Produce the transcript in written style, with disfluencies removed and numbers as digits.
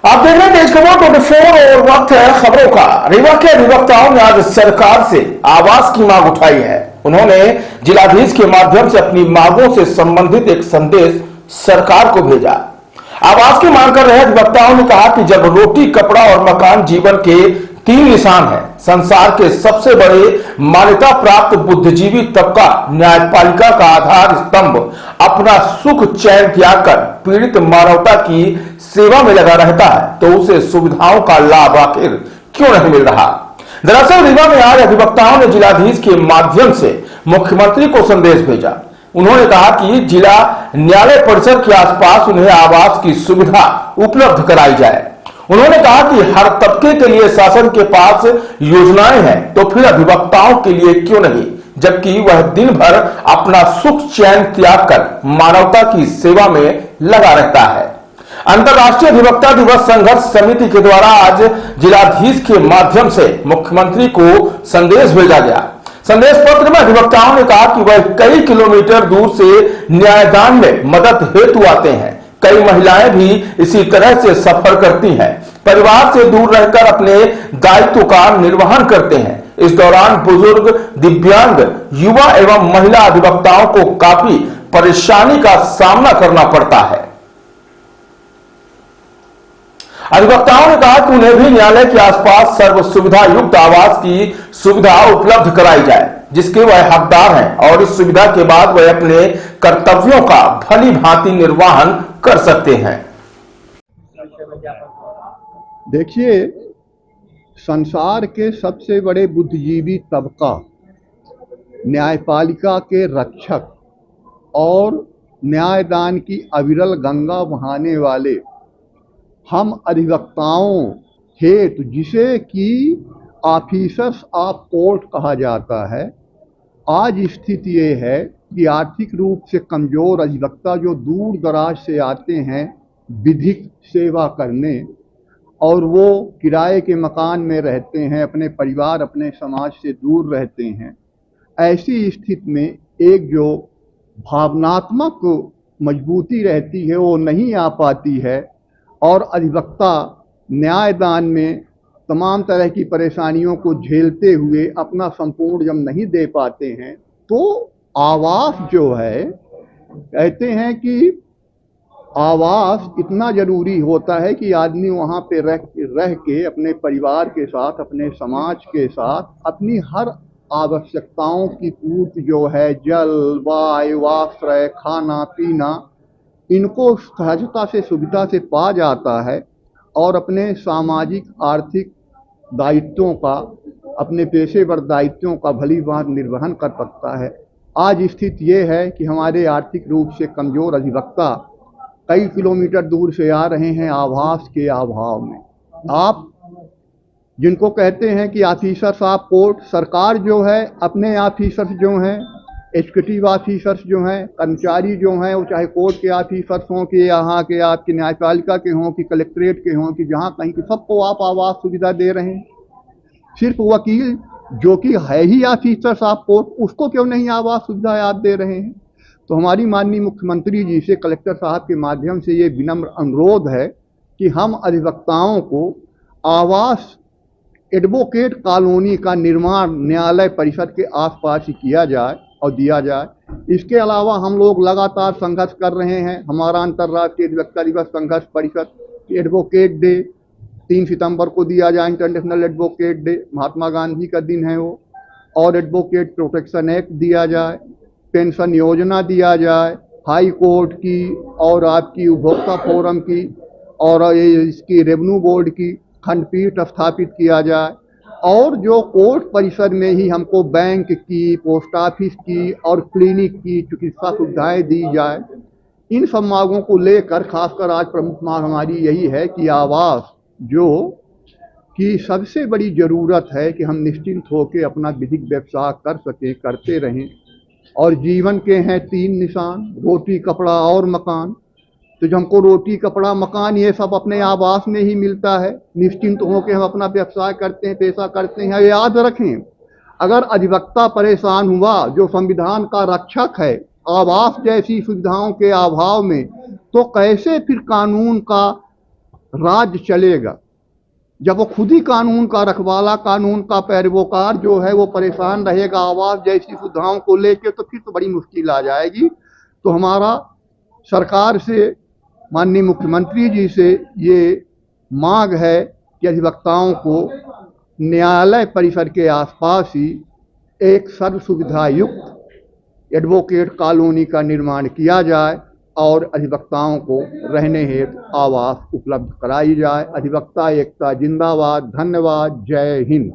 आप देख रहे हैं देश खबर 24 और वक्त है खबरों का। रीवा के अधिवक्ताओं ने आज सरकार से आवास की मांग उठाई है। उन्होंने जिलाधीश के माध्यम से अपनी मांगों से संबंधित एक संदेश सरकार को भेजा। आवास की मांग कर रहे अधिवक्ताओं ने कहा कि जब रोटी, कपड़ा और मकान जीवन के तीन निशान है, संसार के सबसे बड़े मान्यता प्राप्त बुद्धिजीवी तबका न्यायपालिका का आधार स्तंभ अपना सुख चैन त्याग कर पीड़ित मानवता की सेवा में लगा रहता है, तो उसे सुविधाओं का लाभ आखिर क्यों नहीं मिल रहा। दरअसल रीवा में आज अधिवक्ताओं ने जिलाधीश के माध्यम से मुख्यमंत्री को संदेश भेजा। उन्होंने कहा कि जिला न्यायालय परिसर के आसपास उन्हें आवास की सुविधा उपलब्ध कराई जाए। उन्होंने कहा कि हर तबके के लिए शासन के पास योजनाएं हैं, तो फिर अधिवक्ताओं के लिए क्यों नहीं, जबकि वह दिन भर अपना सुख चैन त्याग कर मानवता की सेवा में लगा रहता है। अंतर्राष्ट्रीय अधिवक्ता दिवस संघर्ष समिति के द्वारा आज जिलाधीश के माध्यम से मुख्यमंत्री को संदेश भेजा गया। संदेश पत्र में अधिवक्ताओं ने कहा कि वह कई किलोमीटर दूर से न्यायदान में मदद हेतु आते हैं। कई महिलाएं भी इसी तरह से सफर करती हैं, परिवार से दूर रहकर अपने दायित्व का निर्वहन करते हैं। इस दौरान बुजुर्ग, दिव्यांग, युवा एवं महिला अधिवक्ताओं को काफी परेशानी का सामना करना पड़ता है। अधिवक्ताओं ने कहा कि उन्हें भी न्यायालय के आसपास सर्व सुविधा युक्त आवास की सुविधा उपलब्ध कराई जाए, जिसके वह हकदार हैं, और इस सुविधा के बाद वह अपने कर्तव्यों का भली भांति निर्वहन कर सकते हैं। देखिए, संसार के सबसे बड़े बुद्धिजीवी तबका, न्यायपालिका के रक्षक और न्यायदान की अविरल गंगा बहाने वाले हम अधिवक्ताओं हेतु, जिसे कि ऑफिसर्स ऑफ कोर्ट कहा जाता है, आज स्थिति ये है कि आर्थिक रूप से कमज़ोर अधिवक्ता जो दूर दराज से आते हैं विधिक सेवा करने, और वो किराए के मकान में रहते हैं, अपने परिवार, अपने समाज से दूर रहते हैं, ऐसी स्थिति में एक जो भावनात्मक मजबूती रहती है वो नहीं आ पाती है, और अधिवक्ता न्यायदान में तमाम तरह की परेशानियों को झेलते हुए अपना संपूर्ण जब नहीं दे पाते हैं, तो आवास जो है, कहते हैं कि आवास इतना ज़रूरी होता है कि आदमी वहाँ पे रह के अपने परिवार के साथ, अपने समाज के साथ अपनी हर आवश्यकताओं की पूर्ति जो है, जल, वायु, आश्रय, खाना पीना, इनको सहजता से, सुविधा से पा जाता है, और अपने सामाजिक आर्थिक दायित्वों का, अपने पेशेवर दायित्वों का भली भांति निर्वहन कर सकता है। आज स्थिति ये है कि हमारे आर्थिक रूप से कमज़ोर अधिवक्ता कई किलोमीटर दूर से आ रहे हैं आवास के अभाव में। आप जिनको कहते हैं कि ऑफिसर्स ऑफ कोर्ट, सरकार जो है अपने ऑफिसर्स जो हैं, एग्जीक्यूटिव ऑफिसर्स जो हैं, कर्मचारी जो हैं, वो चाहे कोर्ट के ऑफिसर्स हों कि यहाँ के आपकी न्यायपालिका के हों कि कलेक्ट्रेट के हों कि जहाँ कहीं की, सबको आप आवास सुविधा दे रहे हैं। सिर्फ वकील जो कि है ही ऑफिसर्स ऑफ कोर्ट, उसको क्यों नहीं आवास सुविधा आप दे रहे हैं। तो हमारी माननीय मुख्यमंत्री जी से कलेक्टर साहब के माध्यम से ये विनम्र अनुरोध है कि हम अधिवक्ताओं को आवास एडवोकेट कॉलोनी का निर्माण न्यायालय परिसर के आसपास ही किया जाए और दिया जाए। इसके अलावा हम लोग लगातार संघर्ष कर रहे हैं। हमारा अंतर्राष्ट्रीय अधिवक्ता दिवस संघर्ष परिषद एडवोकेट डे 3 सितंबर को दिया जाए, international advocate day, Mahatma Gandhi का दिन है वो, और एडवोकेट प्रोटेक्शन एक्ट दिया जाए, पेंशन योजना दिया जाए, हाई कोर्ट की और आपकी उपभोक्ता फोरम की और इसकी रेवेन्यू बोर्ड की खंडपीठ स्थापित किया जाए, और जो कोर्ट परिसर में ही हमको बैंक की, पोस्ट ऑफिस की और क्लिनिक की चिकित्सा सुविधाएं दी जाए। इन सब मांगों को लेकर खासकर आज प्रमुख मांग हमारी यही है कि आवास जो कि सबसे बड़ी ज़रूरत है कि हम निश्चिंत होकर अपना विधिक व्यवसाय कर सकें, करते रहें। और जीवन के हैं 3 निशान, रोटी, कपड़ा और मकान। तो जो हमको रोटी, कपड़ा, मकान ये सब अपने आवास में ही मिलता है। निश्चिंत होकर हम अपना व्यवसाय करते हैं, पेशा करते हैं। याद रखें, अगर अधिवक्ता परेशान हुआ, जो संविधान का रक्षक है, आवास जैसी सुविधाओं के अभाव में, तो कैसे फिर कानून का राज्य चलेगा। जब वो खुद ही कानून का रखवाला, कानून का पैरवोकार जो है वो परेशान रहेगा आवास जैसी सुविधाओं को लेके, तो फिर तो बड़ी मुश्किल आ जाएगी। तो हमारा सरकार से, माननीय मुख्यमंत्री जी से ये मांग है कि अधिवक्ताओं को न्यायालय परिसर के आसपास ही एक सर्व सुविधा युक्त एडवोकेट कॉलोनी का निर्माण किया जाए और अधिवक्ताओं को रहने हेतु आवास उपलब्ध कराई जाए। अधिवक्ता एकता जिंदाबाद। धन्यवाद। जय हिंद।